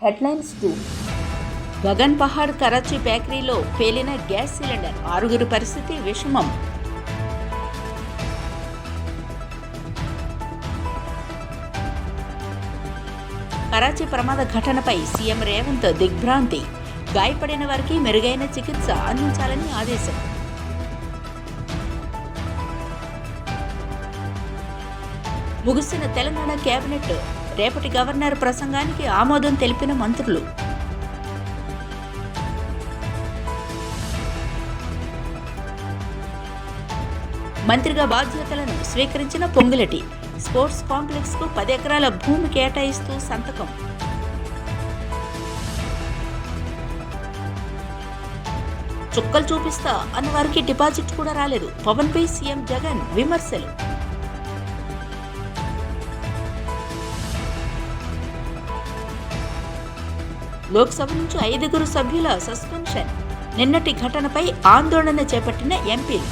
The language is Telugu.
హెడ్లైన్స్ 2. గగన్ పహాడ్ కరాచీ బేకరీలో పేలిన గ్యాస్ సిలిండర్, 6 పరిస్థితి విషమం. కరాచీ ప్రమాద ఘటనపై సీఎం రేవంత్ దిగ్భ్రాంతి, గాయపడిన వారికి మెరుగైన చికిత్స అందించాలని ఆదేశం. ముగిసిన తెలంగాణ కేబినెట్, రేపటి గవర్నర్ ప్రసంగానికి ఆమోదం తెలిపిన మంత్రులు. మంత్రిగా బాధ్యతలను స్వీకరించిన పొంగులెటి, స్పోర్ట్స్ కాంప్లెక్స్ కు 10 ఎకరాల భూమి కేటాయిస్తూ సంతకం. చుక్కలు చూపిస్తా అన్నవారికి డిపాజిట్ కూడా రాలేదు, పవన్ పై సీఎం జగన్ విమర్శలు. లోక్సభ నుంచి 5 సభ్యుల సస్పెన్షన్, నిన్నటి ఘటనపై ఆందోళన చేపట్టిన ఎంపీలు.